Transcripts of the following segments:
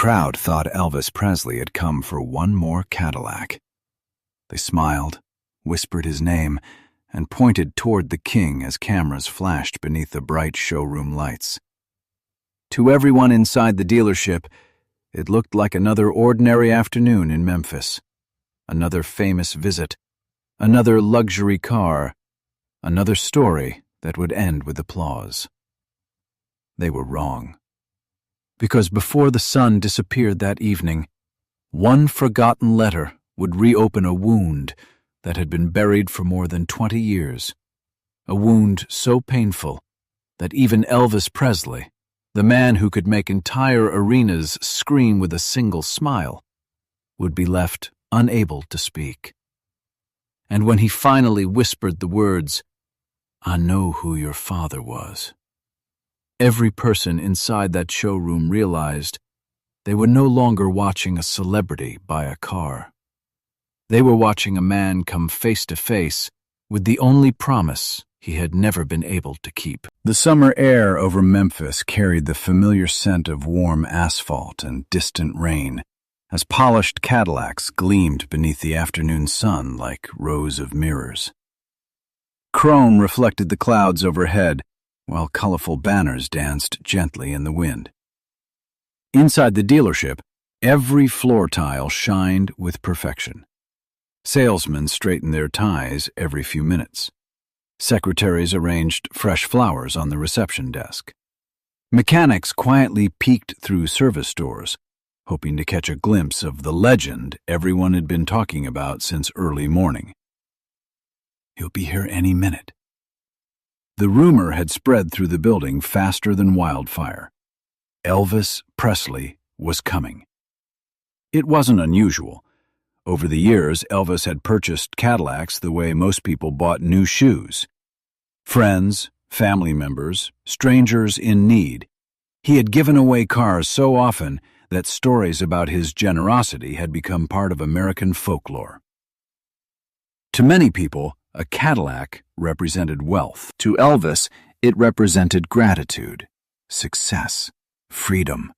crowd thought Elvis Presley had come for one more Cadillac. They smiled, whispered his name, and pointed toward the king as cameras flashed beneath the bright showroom lights. To everyone inside the dealership, it looked like another ordinary afternoon in Memphis. Another famous visit, another luxury car, another story that would end with applause. They were wrong. Because before the sun disappeared that evening, one forgotten letter would reopen a wound that had been buried for more than 20 years. A wound so painful that even Elvis Presley, the man who could make entire arenas scream with a single smile, would be left unable to speak. And when he finally whispered the words, "I know who your father was," every person inside that showroom realized they were no longer watching a celebrity buy a car. They were watching a man come face to face with the only promise he had never been able to keep. The summer air over Memphis carried the familiar scent of warm asphalt and distant rain, as polished Cadillacs gleamed beneath the afternoon sun like rows of mirrors. Chrome reflected the clouds overhead, while colorful banners danced gently in the wind. Inside the dealership, every floor tile shined with perfection. Salesmen straightened their ties every few minutes. Secretaries arranged fresh flowers on the reception desk. Mechanics quietly peeked through service doors, hoping to catch a glimpse of the legend everyone had been talking about since early morning. "He'll be here any minute." The rumor had spread through the building faster than wildfire. Elvis Presley was coming. It wasn't unusual. Over the years, Elvis had purchased Cadillacs the way most people bought new shoes. Friends, family members, strangers in need. He had given away cars so often that stories about his generosity had become part of American folklore. To many people, a Cadillac represented wealth. To Elvis, it represented gratitude, success, freedom.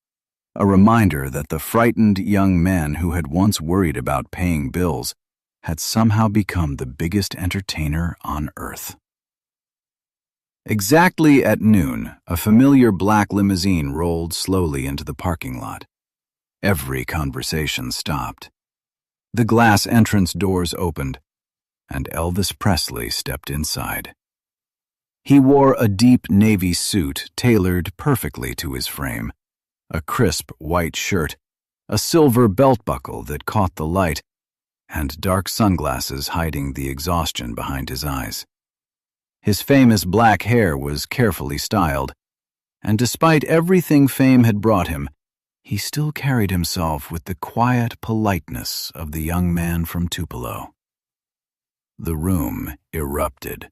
A reminder that the frightened young man who had once worried about paying bills had somehow become the biggest entertainer on earth. Exactly at noon, a familiar black limousine rolled slowly into the parking lot. Every conversation stopped. The glass entrance doors opened, and Elvis Presley stepped inside. He wore a deep navy suit tailored perfectly to his frame, a crisp white shirt, a silver belt buckle that caught the light, and dark sunglasses hiding the exhaustion behind his eyes. His famous black hair was carefully styled, and despite everything fame had brought him, he still carried himself with the quiet politeness of the young man from Tupelo. The room erupted.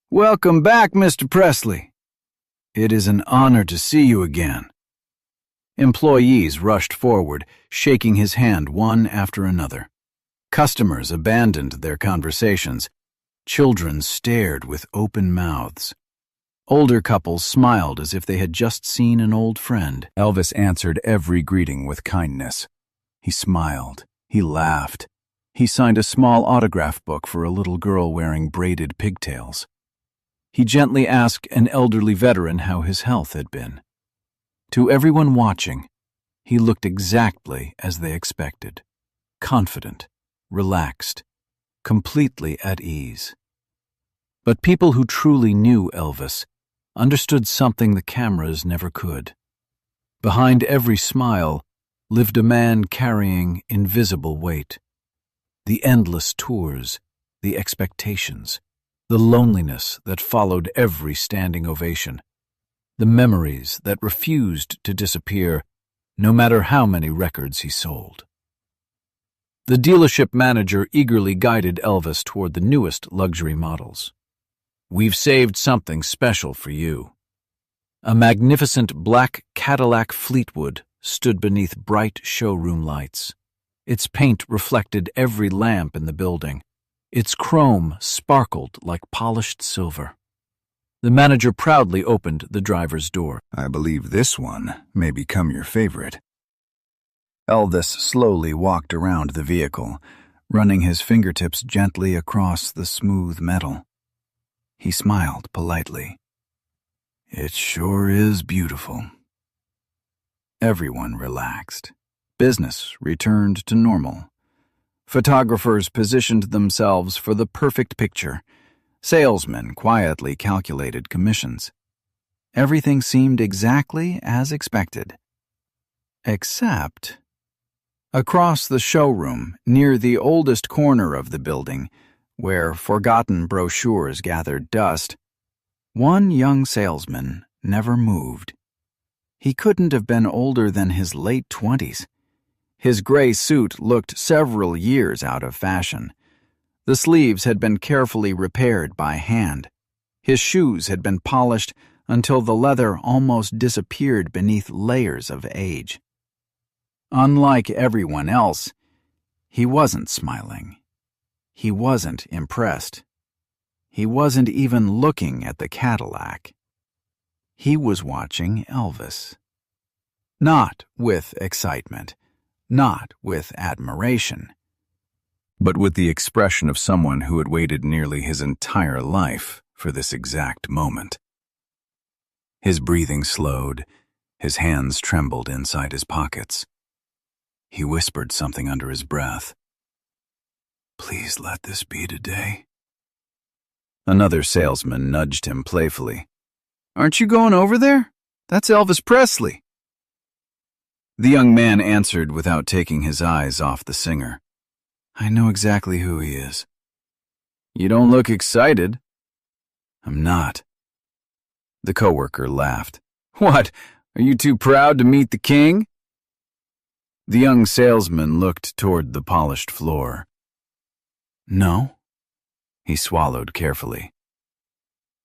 "Welcome back, Mr. Presley. It is an honor to see you again." Employees rushed forward, shaking his hand one after another. Customers abandoned their conversations. Children stared with open mouths. Older couples smiled as if they had just seen an old friend. Elvis answered every greeting with kindness. He smiled. He laughed. He signed a small autograph book for a little girl wearing braided pigtails. He gently asked an elderly veteran how his health had been. To everyone watching, he looked exactly as they expected. Confident, relaxed, completely at ease. But people who truly knew Elvis understood something the cameras never could. Behind every smile lived a man carrying invisible weight. The endless tours, the expectations, the loneliness that followed every standing ovation, the memories that refused to disappear no matter how many records he sold. The dealership manager eagerly guided Elvis toward the newest luxury models. "We've saved something special for you." A magnificent black Cadillac Fleetwood stood beneath bright showroom lights. Its paint reflected every lamp in the building. Its chrome sparkled like polished silver. The manager proudly opened the driver's door. "I believe this one may become your favorite." Elvis slowly walked around the vehicle, running his fingertips gently across the smooth metal. He smiled politely. "It sure is beautiful." Everyone relaxed. Business returned to normal. Photographers positioned themselves for the perfect picture. Salesmen quietly calculated commissions. Everything seemed exactly as expected. Except, across the showroom, near the oldest corner of the building, where forgotten brochures gathered dust, one young salesman never moved. He couldn't have been older than his late 20s. His gray suit looked several years out of fashion. The sleeves had been carefully repaired by hand. His shoes had been polished until the leather almost disappeared beneath layers of age. Unlike everyone else, he wasn't smiling. He wasn't impressed. He wasn't even looking at the Cadillac. He was watching Elvis. Not with excitement, not with admiration, but with the expression of someone who had waited nearly his entire life for this exact moment. His breathing slowed, his hands trembled inside his pockets. He whispered something under his breath. "Please let this be today." Another salesman nudged him playfully. "Aren't you going over there? That's Elvis Presley." The young man answered without taking his eyes off the singer. "I know exactly who he is." "You don't look excited." "I'm not." The coworker laughed. "What, are you too proud to meet the king?" The young salesman looked toward the polished floor. "No." He swallowed carefully.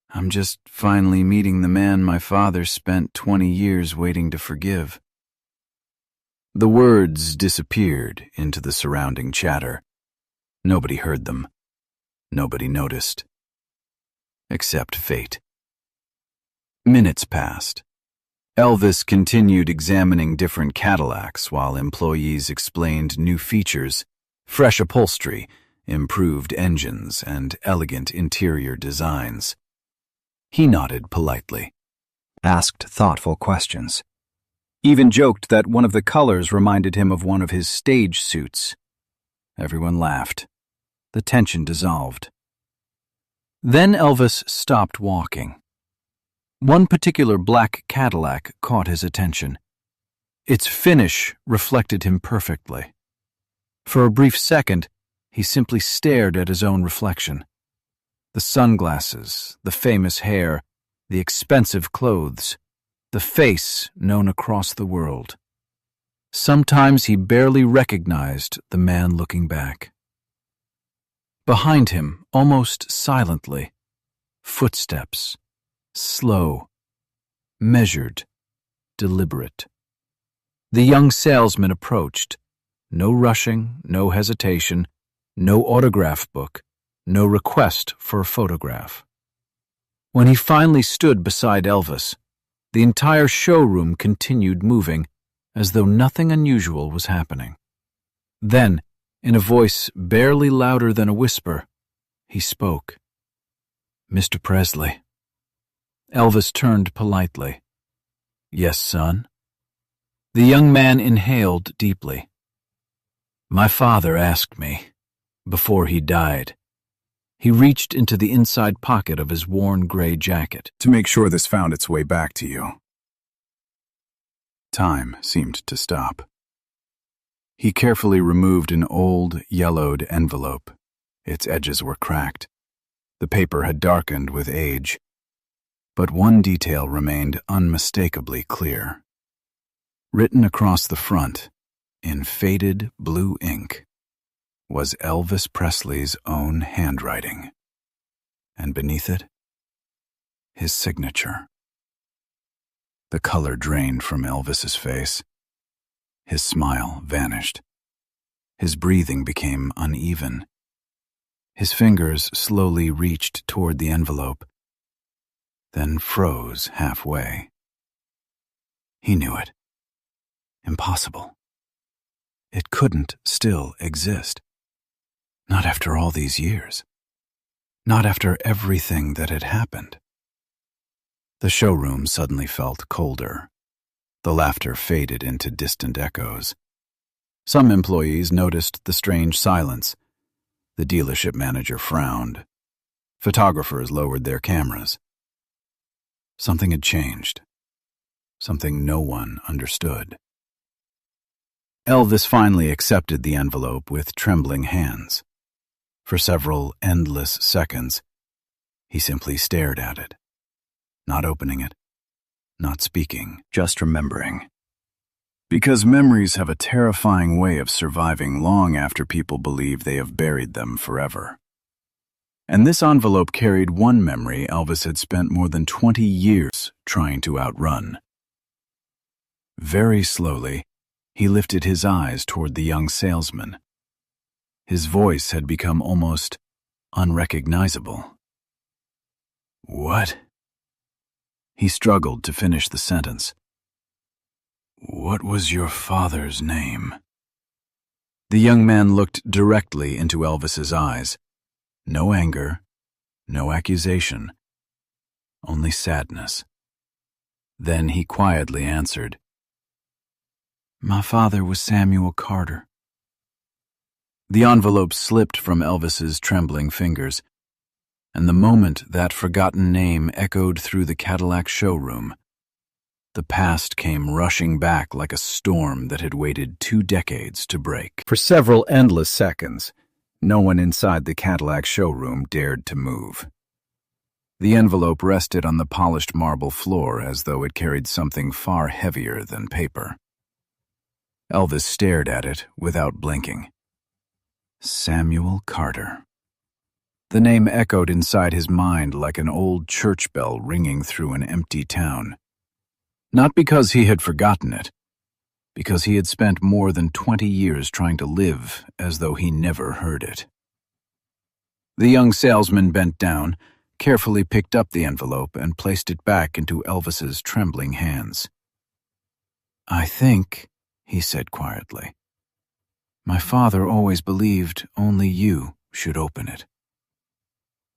"I'm just finally meeting the man my father spent 20 years waiting to forgive." The words disappeared into the surrounding chatter. Nobody heard them. Nobody noticed. Except fate. Minutes passed. Elvis continued examining different Cadillacs while employees explained new features, fresh upholstery, improved engines, and elegant interior designs. He nodded politely, asked thoughtful questions, even joked that one of the colors reminded him of one of his stage suits. Everyone laughed. The tension dissolved. Then Elvis stopped walking. One particular black Cadillac caught his attention. Its finish reflected him perfectly. For a brief second, he simply stared at his own reflection. The sunglasses, the famous hair, the expensive clothes, the face known across the world. Sometimes he barely recognized the man looking back. Behind him, almost silently, footsteps, slow, measured, deliberate. The young salesman approached. No rushing, no hesitation, no autograph book, no request for a photograph. When he finally stood beside Elvis, the entire showroom continued moving as though nothing unusual was happening. Then, in a voice barely louder than a whisper, he spoke. "Mr. Presley." Elvis turned politely. "Yes, son?" The young man inhaled deeply. "My father asked me, before he died." He reached into the inside pocket of his worn gray jacket. "To make sure this found its way back to you." Time seemed to stop. He carefully removed an old, yellowed envelope. Its edges were cracked. The paper had darkened with age. But one detail remained unmistakably clear. Written across the front, in faded blue ink, was Elvis Presley's own handwriting. And beneath it, his signature. The color drained from Elvis's face. His smile vanished. His breathing became uneven. His fingers slowly reached toward the envelope, then froze halfway. He knew it. Impossible. It couldn't still exist. Not after all these years. Not after everything that had happened. The showroom suddenly felt colder. The laughter faded into distant echoes. Some employees noticed the strange silence. The dealership manager frowned. Photographers lowered their cameras. Something had changed. Something no one understood. Elvis finally accepted the envelope with trembling hands. For several endless seconds, he simply stared at it, not opening it, not speaking, just remembering. Because memories have a terrifying way of surviving long after people believe they have buried them forever. And this envelope carried one memory Elvis had spent more than 20 years trying to outrun. Very slowly, he lifted his eyes toward the young salesman. His voice had become almost unrecognizable. "What?" He struggled to finish the sentence. "What was your father's name?" The young man looked directly into Elvis's eyes. No anger, no accusation, only sadness. Then he quietly answered, "My father was Samuel Carter." The envelope slipped from Elvis's trembling fingers, and the moment that forgotten name echoed through the Cadillac showroom, the past came rushing back like a storm that had waited 2 decades to break. For several endless seconds, no one inside the Cadillac showroom dared to move. The envelope rested on the polished marble floor as though it carried something far heavier than paper. Elvis stared at it without blinking. Samuel Carter. The name echoed inside his mind like an old church bell ringing through an empty town. Not because he had forgotten it, because he had spent more than 20 years trying to live as though he never heard it. The young salesman bent down, carefully picked up the envelope and placed it back into Elvis's trembling hands. "I think," he said quietly, "my father always believed only you should open it."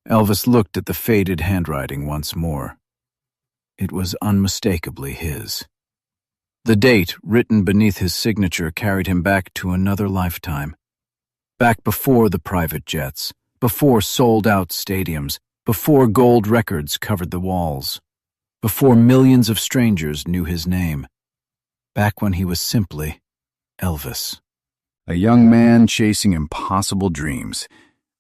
Elvis looked at the faded handwriting once more. It was unmistakably his. The date written beneath his signature carried him back to another lifetime. Back before the private jets, before sold-out stadiums, before gold records covered the walls, before millions of strangers knew his name. Back when he was simply Elvis. A young man chasing impossible dreams,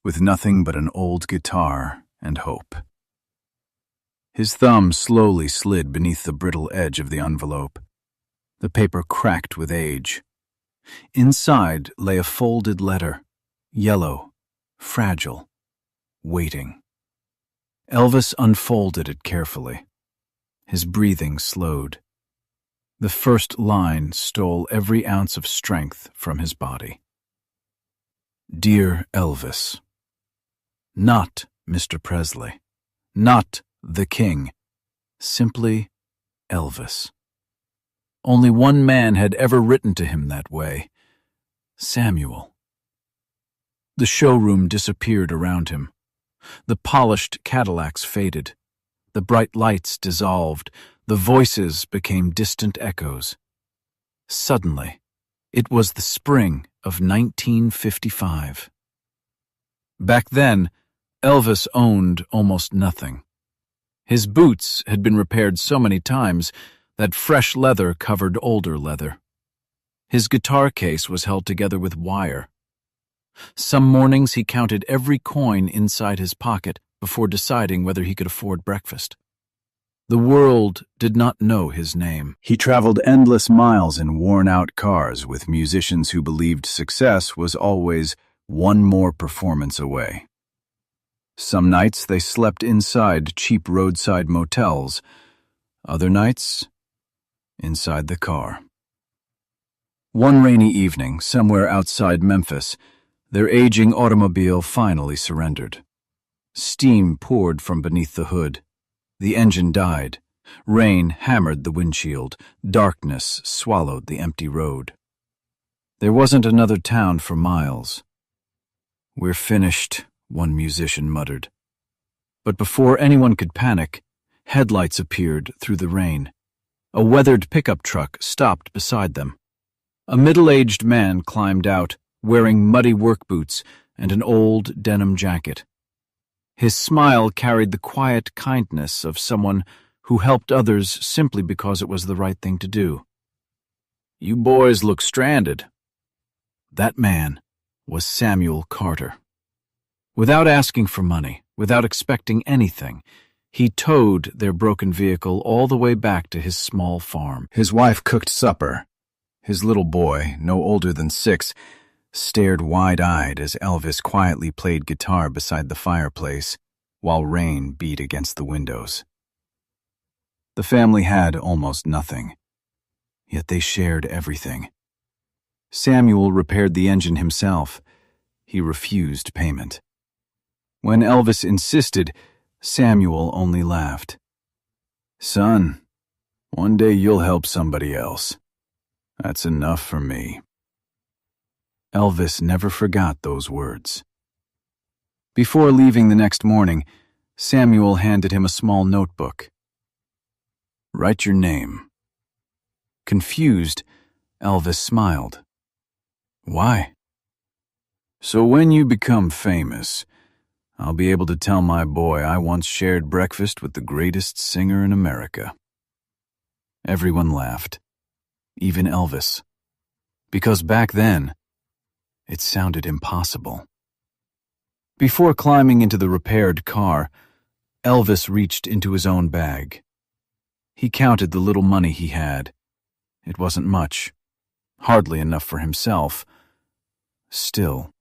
with nothing but an old guitar and hope. His thumb slowly slid beneath the brittle edge of the envelope. The paper cracked with age. Inside lay a folded letter, yellow, fragile, waiting. Elvis unfolded it carefully. His breathing slowed. The first line stole every ounce of strength from his body. Dear Elvis. Not Mr. Presley. Not the King. Simply Elvis. Only one man had ever written to him that way. Samuel. The showroom disappeared around him. The polished Cadillacs faded. The bright lights dissolved. The voices became distant echoes. Suddenly, it was the spring of 1955. Back then, Elvis owned almost nothing. His boots had been repaired so many times that fresh leather covered older leather. His guitar case was held together with wire. Some mornings he counted every coin inside his pocket before deciding whether he could afford breakfast. The world did not know his name. He traveled endless miles in worn-out cars with musicians who believed success was always one more performance away. Some nights they slept inside cheap roadside motels. Other nights, inside the car. One rainy evening, somewhere outside Memphis, their aging automobile finally surrendered. Steam poured from beneath the hood. The engine died. Rain hammered the windshield. Darkness swallowed the empty road. There wasn't another town for miles. "We're finished," one musician muttered. But before anyone could panic, headlights appeared through the rain. A weathered pickup truck stopped beside them. A middle-aged man climbed out, wearing muddy work boots and an old denim jacket. His smile carried the quiet kindness of someone who helped others simply because it was the right thing to do. "You boys look stranded." That man was Samuel Carter. Without asking for money, without expecting anything, he towed their broken vehicle all the way back to his small farm. His wife cooked supper. His little boy, no older than 6, stared wide-eyed as Elvis quietly played guitar beside the fireplace while rain beat against the windows. The family had almost nothing, yet they shared everything. Samuel repaired the engine himself. He refused payment. When Elvis insisted, Samuel only laughed. "Son, one day you'll help somebody else. That's enough for me." Elvis never forgot those words. Before leaving the next morning, Samuel handed him a small notebook. "Write your name." Confused, Elvis smiled. "Why?" "So when you become famous, I'll be able to tell my boy I once shared breakfast with the greatest singer in America." Everyone laughed, even Elvis, because back then, it sounded impossible. Before climbing into the repaired car, Elvis reached into his own bag. He counted the little money he had. It wasn't much, hardly enough for himself. Still,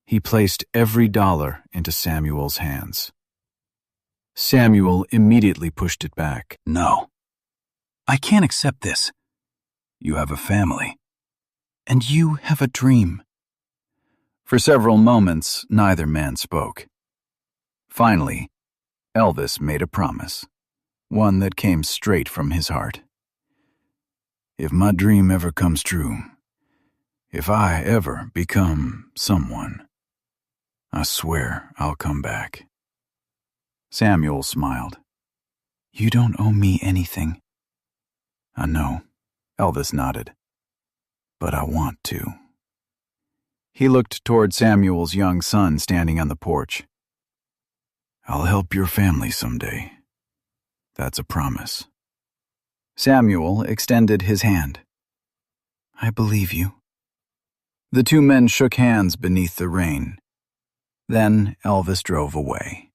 he placed every dollar into Samuel's hands. Samuel immediately pushed it back. "No, I can't accept this. You have a family. And you have a dream." For several moments, neither man spoke. Finally, Elvis made a promise, one that came straight from his heart. "If my dream ever comes true, if I ever become someone, I swear I'll come back." Samuel smiled. "You don't owe me anything." "I know," Elvis nodded. "But I want to." He looked toward Samuel's young son standing on the porch. "I'll help your family someday. That's a promise." Samuel extended his hand. "I believe you." The two men shook hands beneath the rain. Then Elvis drove away.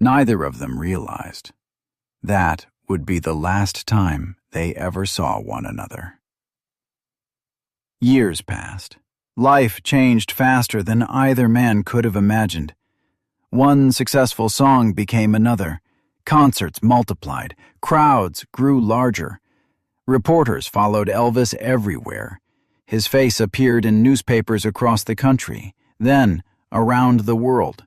Neither of them realized that would be the last time they ever saw one another. Years passed. Life changed faster than either man could have imagined. One successful song became another. Concerts multiplied. Crowds grew larger. Reporters followed Elvis everywhere. His face appeared in newspapers across the country, then around the world.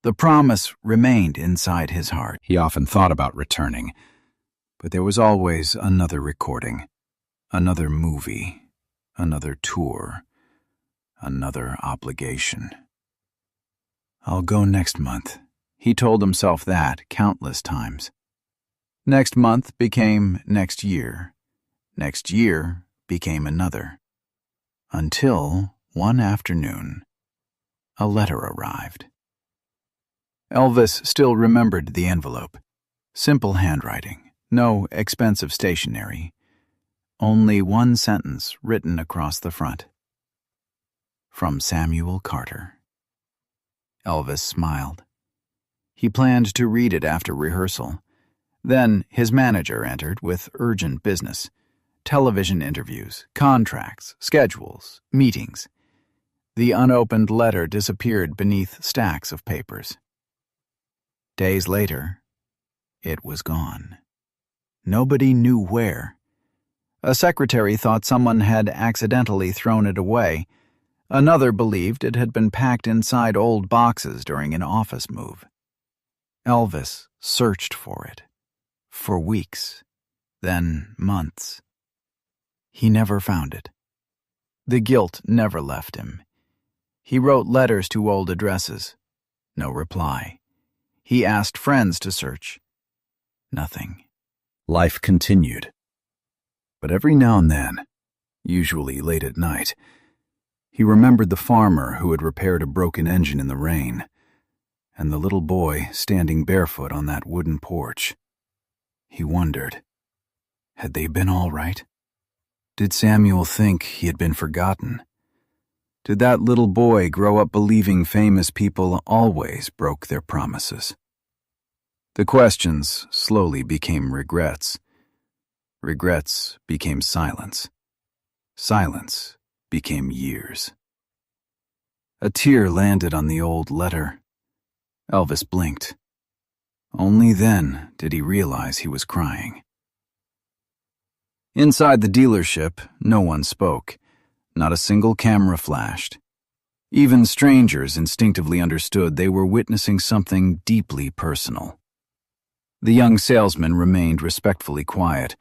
The promise remained inside his heart. He often thought about returning, but there was always another recording, another movie, another tour, another obligation. "I'll go next month." He told himself that countless times. Next month became next year. Next year became another. Until one afternoon, a letter arrived. Elvis still remembered the envelope. Simple handwriting, no expensive stationery. Only one sentence written across the front. From Samuel Carter. Elvis smiled. He planned to read it after rehearsal. Then his manager entered with urgent business. Television interviews, contracts, schedules, meetings. The unopened letter disappeared beneath stacks of papers. Days later, it was gone. Nobody knew where. A secretary thought someone had accidentally thrown it away. Another believed it had been packed inside old boxes during an office move. Elvis searched for it. For weeks, then months. He never found it. The guilt never left him. He wrote letters to old addresses. No reply. He asked friends to search. Nothing. Life continued. But every now and then, usually late at night, he remembered the farmer who had repaired a broken engine in the rain, and the little boy standing barefoot on that wooden porch. He wondered, had they been all right? Did Samuel think he had been forgotten? Did that little boy grow up believing famous people always broke their promises? The questions slowly became regrets. Regrets became silence. Silence became years. A tear landed on the old letter. Elvis blinked. Only then did he realize he was crying. Inside the dealership, no one spoke. Not a single camera flashed. Even strangers instinctively understood they were witnessing something deeply personal. The young salesman remained respectfully quiet.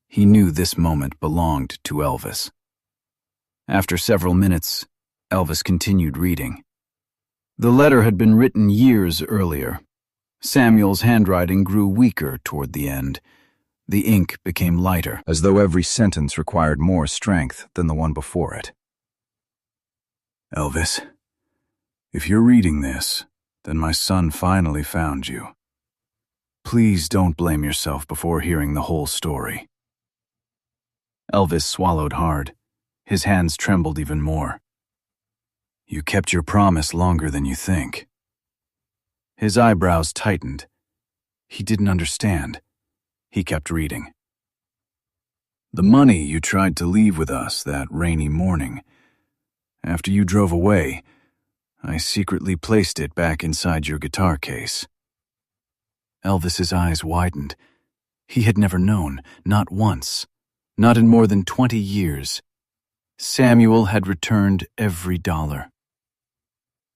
He knew this moment belonged to Elvis. After several minutes, Elvis continued reading. The letter had been written years earlier. Samuel's handwriting grew weaker toward the end. The ink became lighter, as though every sentence required more strength than the one before it. Elvis, if you're reading this, then my son finally found you. Please don't blame yourself before hearing the whole story. Elvis swallowed hard. His hands trembled even more. You kept your promise longer than you think. His eyebrows tightened. He didn't understand. He kept reading. The money you tried to leave with us that rainy morning. After you drove away, I secretly placed it back inside your guitar case. Elvis's eyes widened. He had never known, not once, not in more than 20 years. Samuel had returned every dollar.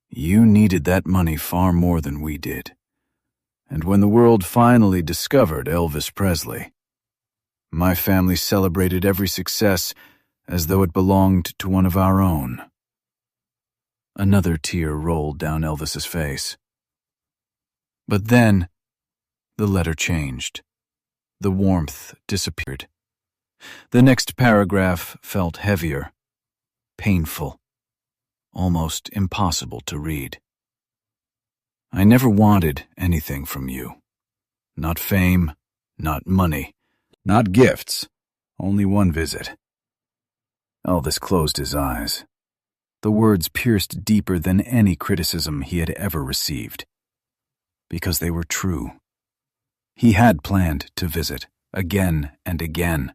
You needed that money far more than we did. And when the world finally discovered Elvis Presley, my family celebrated every success as though it belonged to one of our own. Another tear rolled down Elvis's face. But then, the letter changed. The warmth disappeared. The next paragraph felt heavier, painful, almost impossible to read. I never wanted anything from you. Not fame, not money, not gifts, only one visit. Elvis closed his eyes. The words pierced deeper than any criticism he had ever received. Because they were true. He had planned to visit, again and again.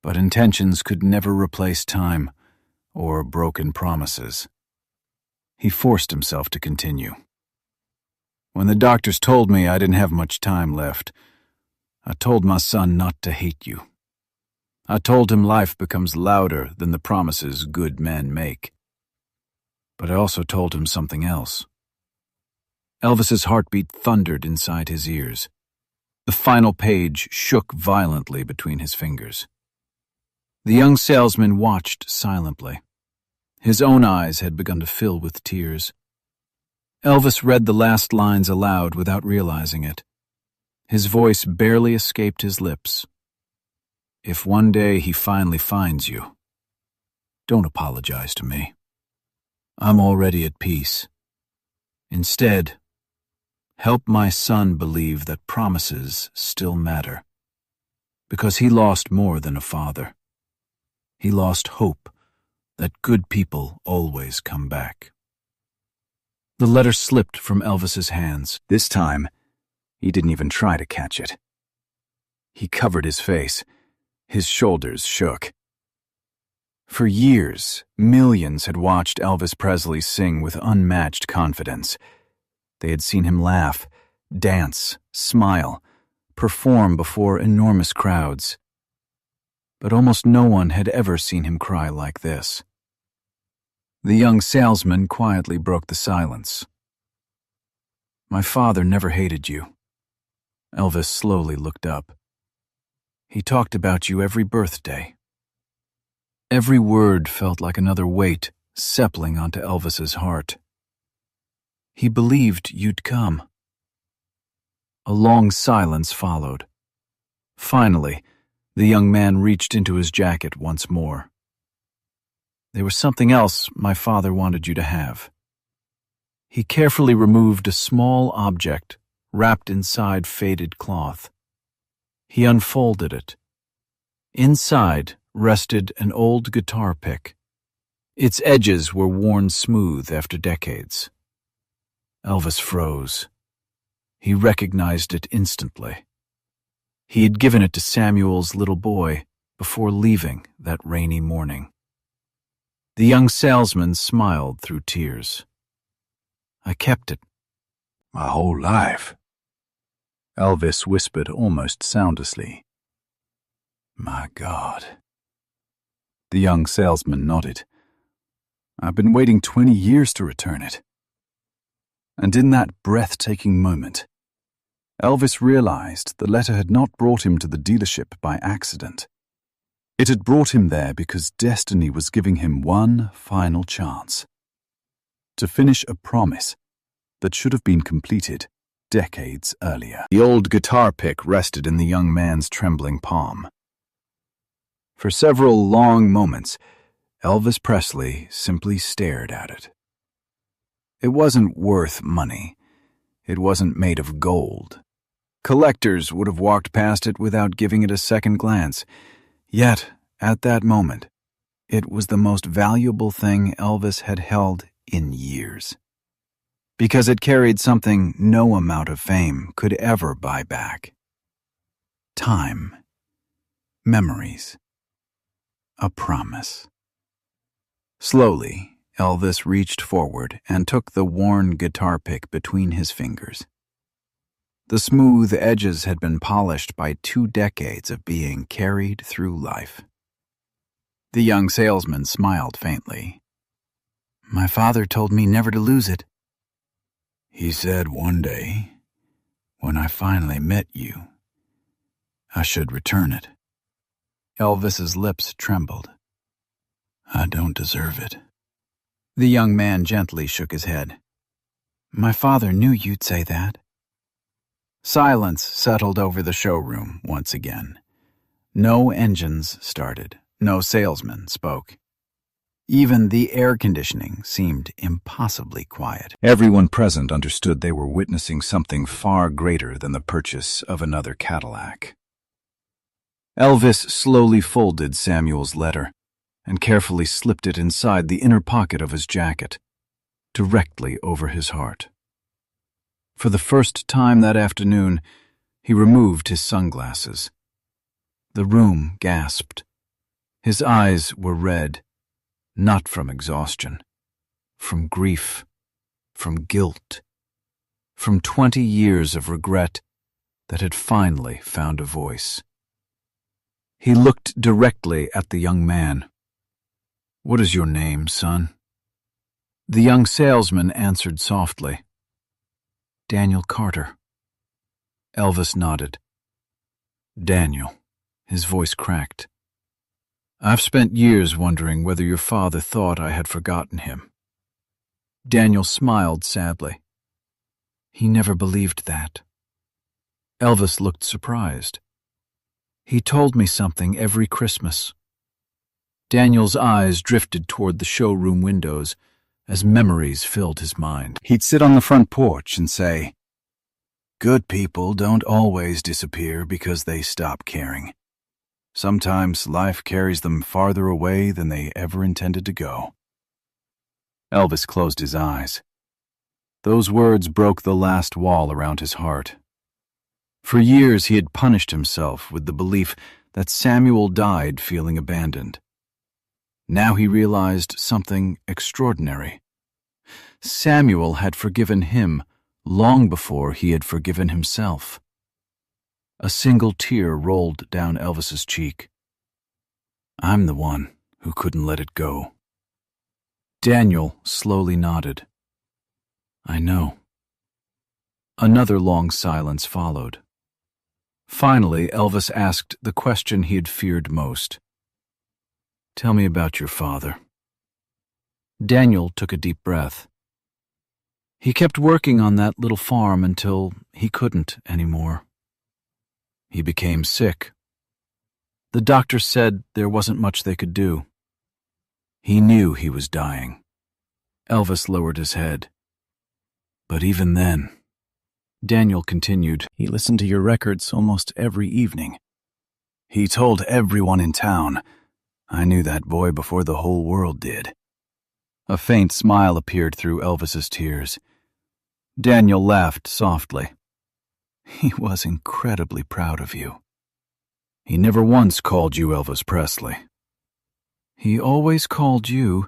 But intentions could never replace time or broken promises. He forced himself to continue. When the doctors told me I didn't have much time left, I told my son not to hate you. I told him life becomes louder than the promises good men make. But I also told him something else. Elvis's heartbeat thundered inside his ears. The final page shook violently between his fingers. The young salesman watched silently. His own eyes had begun to fill with tears. Elvis read the last lines aloud without realizing it. His voice barely escaped his lips. If one day he finally finds you, don't apologize to me. I'm already at peace. Instead, help my son believe that promises still matter. Because he lost more than a father. He lost hope that good people always come back. The letter slipped from Elvis's hands. This time, he didn't even try to catch it. He covered his face. His shoulders shook. For years, millions had watched Elvis Presley sing with unmatched confidence. They had seen him laugh, dance, smile, perform before enormous crowds. But almost no one had ever seen him cry like this. The young salesman quietly broke the silence. My father never hated you. Elvis slowly looked up. He talked about you every birthday. Every word felt like another weight settling onto Elvis's heart. He believed you'd come. A long silence followed. Finally, the young man reached into his jacket once more. There was something else my father wanted you to have. He carefully removed a small object wrapped inside faded cloth. He unfolded it. Inside rested an old guitar pick. Its edges were worn smooth after decades. Elvis froze. He recognized it instantly. He had given it to Samuel's little boy before leaving that rainy morning. The young salesman smiled through tears. I kept it. My whole life, Elvis whispered almost soundlessly. My God. The young salesman nodded. I've been waiting 20 years to return it. And in that breathtaking moment, Elvis realized the letter had not brought him to the dealership by accident. It had brought him there because destiny was giving him one final chance to finish a promise that should have been completed decades earlier. The old guitar pick rested in the young man's trembling palm. For several long moments, Elvis Presley simply stared at it. It wasn't worth money. It wasn't made of gold. Collectors would have walked past it without giving it a second glance. Yet, at that moment, it was the most valuable thing Elvis had held in years. Because it carried something no amount of fame could ever buy back. Time. Memories. A promise. Slowly, Elvis reached forward and took the worn guitar pick between his fingers. The smooth edges had been polished by 2 decades of being carried through life. The young salesman smiled faintly. My father told me never to lose it. He said one day, when I finally met you, I should return it. Elvis's lips trembled. I don't deserve it. The young man gently shook his head. My father knew you'd say that. Silence settled over the showroom once again. No engines started. No salesman spoke. Even the air conditioning seemed impossibly quiet. Everyone present understood they were witnessing something far greater than the purchase of another Cadillac. Elvis slowly folded Samuel's letter and carefully slipped it inside the inner pocket of his jacket, directly over his heart. For the first time that afternoon, he removed his sunglasses. The room gasped. His eyes were red, not from exhaustion, from grief, from guilt, from 20 years of regret that had finally found a voice. He looked directly at the young man. What is your name, son? The young salesman answered softly. Daniel Carter. Elvis nodded. Daniel. His voice cracked. I've spent years wondering whether your father thought I had forgotten him. Daniel smiled sadly. He never believed that. Elvis looked surprised. He told me something every Christmas. Daniel's eyes drifted toward the showroom windows as memories filled his mind. He'd sit on the front porch and say, Good people don't always disappear because they stop caring. Sometimes life carries them farther away than they ever intended to go. Elvis closed his eyes. Those words broke the last wall around his heart. For years he had punished himself with the belief that Samuel died feeling abandoned. Now he realized something extraordinary. Samuel had forgiven him long before he had forgiven himself. A single tear rolled down Elvis's cheek. I'm the one who couldn't let it go. Daniel slowly nodded. I know. Another long silence followed. Finally, Elvis asked the question he had feared most. Tell me about your father. Daniel took a deep breath. He kept working on that little farm until he couldn't anymore. He became sick. The doctor said there wasn't much they could do. He knew he was dying. Elvis lowered his head. But even then, Daniel continued, he listened to your records almost every evening. He told everyone in town. I knew that boy before the whole world did. A faint smile appeared through Elvis's tears. Daniel laughed softly. He was incredibly proud of you. He never once called you Elvis Presley. He always called you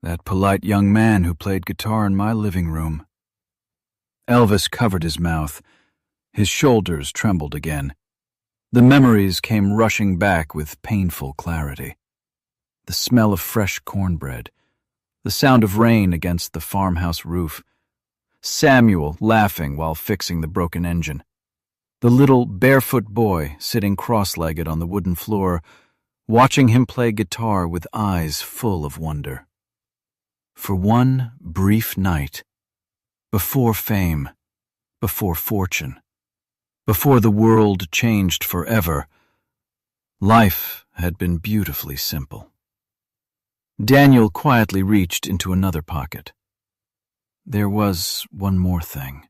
that polite young man who played guitar in my living room. Elvis covered his mouth. His shoulders trembled again. The memories came rushing back with painful clarity. The smell of fresh cornbread, the sound of rain against the farmhouse roof, Samuel laughing while fixing the broken engine, the little barefoot boy sitting cross-legged on the wooden floor, watching him play guitar with eyes full of wonder. For one brief night, before fame, before fortune, before the world changed forever, life had been beautifully simple. Daniel quietly reached into another pocket. There was one more thing.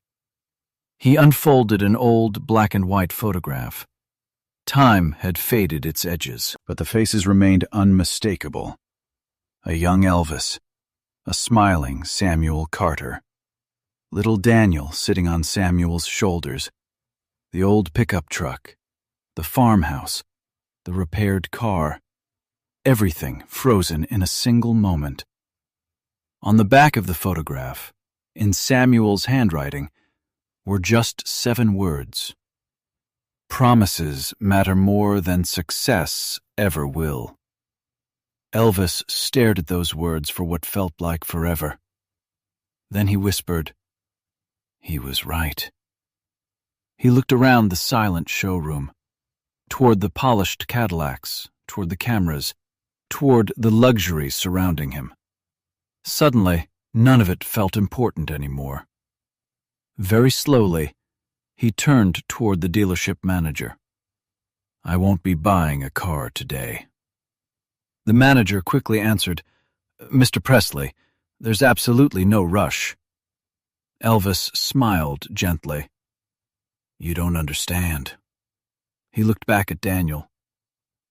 He unfolded an old black-and-white photograph. Time had faded its edges, but the faces remained unmistakable. A young Elvis, a smiling Samuel Carter, little Daniel sitting on Samuel's shoulders, the old pickup truck, the farmhouse, the repaired car, everything frozen in a single moment. On the back of the photograph, in Samuel's handwriting, were just 7 words. Promises matter more than success ever will. Elvis stared at those words for what felt like forever. Then he whispered, he was right. He looked around the silent showroom, toward the polished Cadillacs, toward the cameras, toward the luxury surrounding him. Suddenly, none of it felt important anymore. Very slowly, he turned toward the dealership manager. I won't be buying a car today. The manager quickly answered, Mr. Presley, there's absolutely no rush. Elvis smiled gently. You don't understand. He looked back at Daniel.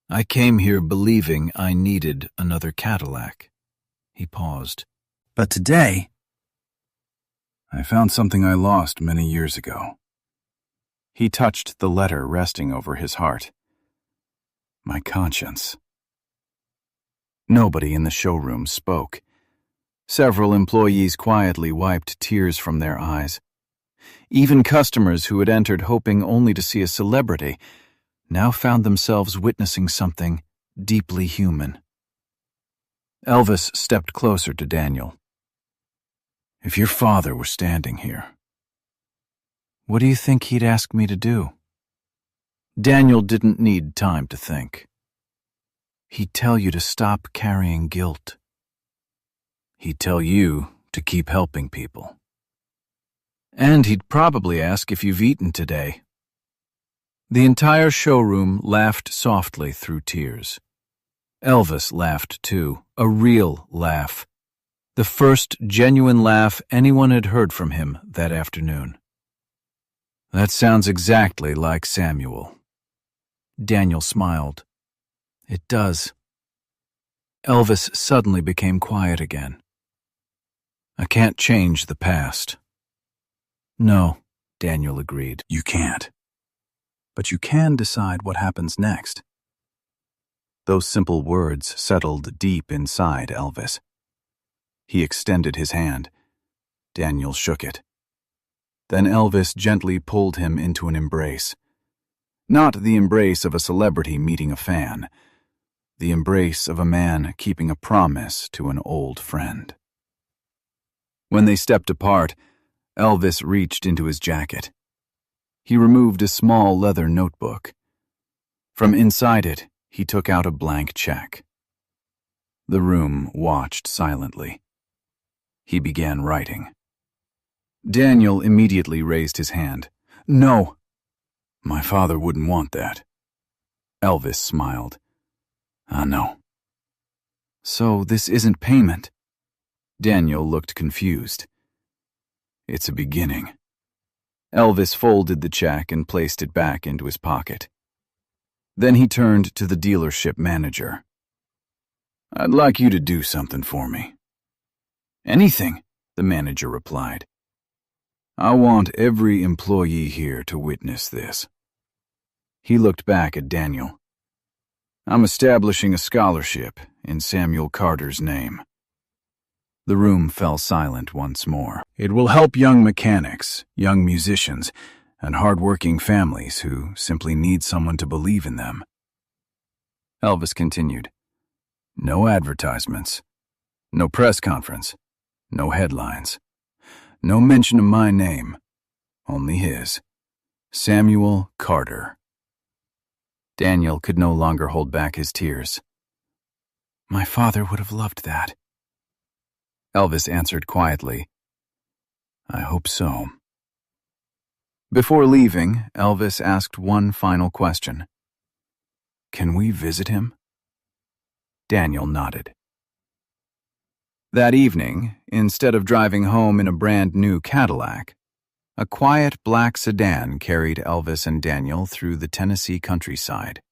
I came here believing I needed another Cadillac. He paused. But today, I found something I lost many years ago. He touched the letter resting over his heart. My conscience. Nobody in the showroom spoke. Several employees quietly wiped tears from their eyes. Even customers who had entered hoping only to see a celebrity now found themselves witnessing something deeply human. Elvis stepped closer to Daniel. If your father were standing here, what do you think he'd ask me to do? Daniel didn't need time to think. He'd tell you to stop carrying guilt. He'd tell you to keep helping people. And he'd probably ask if you've eaten today. The entire showroom laughed softly through tears. Elvis laughed too, a real laugh. The first genuine laugh anyone had heard from him that afternoon. That sounds exactly like Samuel. Daniel smiled. It does. Elvis suddenly became quiet again. I can't change the past. No, Daniel agreed. You can't. But you can decide what happens next. Those simple words settled deep inside Elvis. He extended his hand. Daniel shook it. Then Elvis gently pulled him into an embrace. Not the embrace of a celebrity meeting a fan. The embrace of a man keeping a promise to an old friend. When they stepped apart, Elvis reached into his jacket. He removed a small leather notebook. From inside it, he took out a blank check. The room watched silently. He began writing. Daniel immediately raised his hand. "No, my father wouldn't want that." Elvis smiled. "I know." "So this isn't payment?" Daniel looked confused. "It's a beginning." Elvis folded the check and placed it back into his pocket. Then he turned to the dealership manager. "I'd like you to do something for me." "Anything," the manager replied. "I want every employee here to witness this." He looked back at Daniel. "I'm establishing a scholarship in Samuel Carter's name." The room fell silent once more. "It will help young mechanics, young musicians, and hard-working families who simply need someone to believe in them." Elvis continued. "No advertisements, no press conference, no headlines, no mention of my name, only his, Samuel Carter." Daniel could no longer hold back his tears. "My father would have loved that." Elvis answered quietly, "I hope so." Before leaving, Elvis asked one final question. "Can we visit him?" Daniel nodded. That evening, instead of driving home in a brand-new Cadillac, a quiet black sedan carried Elvis and Daniel through the Tennessee countryside.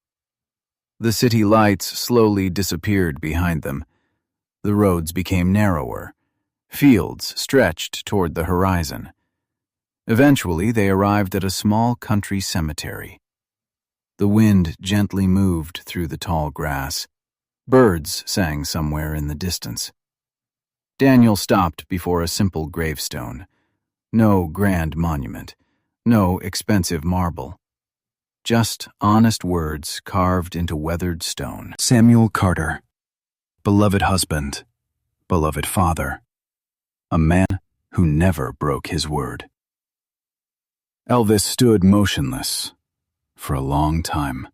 The city lights slowly disappeared behind them. The roads became narrower. Fields stretched toward the horizon. Eventually, they arrived at a small country cemetery. The wind gently moved through the tall grass. Birds sang somewhere in the distance. Daniel stopped before a simple gravestone. No grand monument, no expensive marble. Just honest words carved into weathered stone. Samuel Carter, beloved husband, beloved father, a man who never broke his word. Elvis stood motionless for a long time.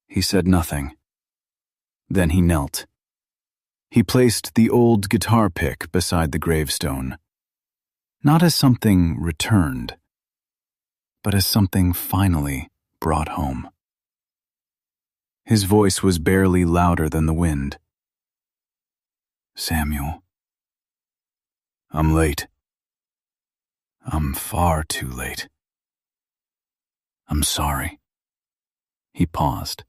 He said nothing. Then he knelt. He placed the old guitar pick beside the gravestone, not as something returned, but as something finally brought home. His voice was barely louder than the wind. "Samuel, I'm late. I'm far too late. I'm sorry." He paused.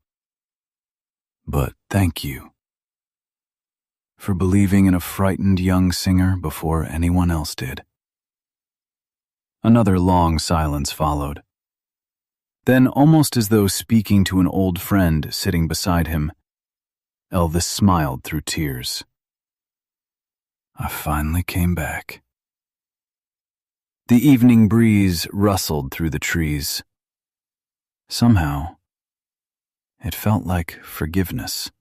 "But thank you for believing in a frightened young singer before anyone else did." Another long silence followed. Then, almost as though speaking to an old friend sitting beside him, Elvis smiled through tears. "I finally came back." The evening breeze rustled through the trees. Somehow, it felt like forgiveness.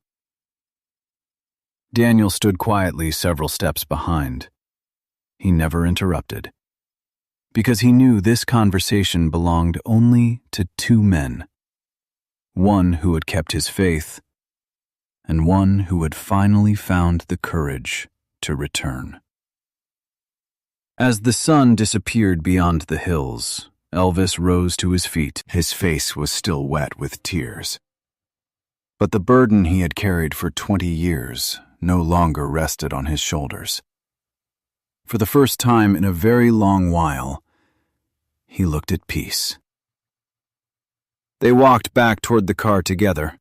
Daniel stood quietly several steps behind. He never interrupted, because he knew this conversation belonged only to two men, one who had kept his faith, and one who had finally found the courage to return. As the sun disappeared beyond the hills, Elvis rose to his feet. His face was still wet with tears. But the burden he had carried for 20 years no longer rested on his shoulders. For the first time in a very long while, he looked at peace. They walked back toward the car together.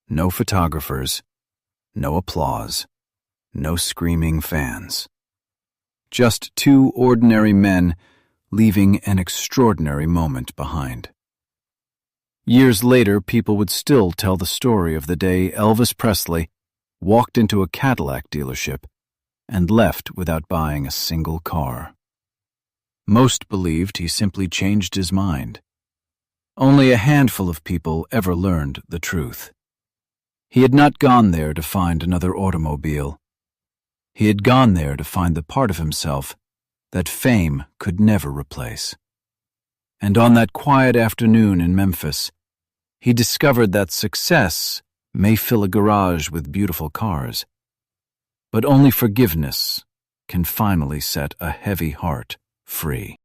No photographers, no applause, no screaming fans. Just two ordinary men leaving an extraordinary moment behind. Years later, people would still tell the story of the day Elvis Presley walked into a Cadillac dealership and left without buying a single car. Most believed he simply changed his mind. Only a handful of people ever learned the truth. He had not gone there to find another automobile. He had gone there to find the part of himself that fame could never replace. And on that quiet afternoon in Memphis, he discovered that success may fill a garage with beautiful cars, but only forgiveness can finally set a heavy heart free.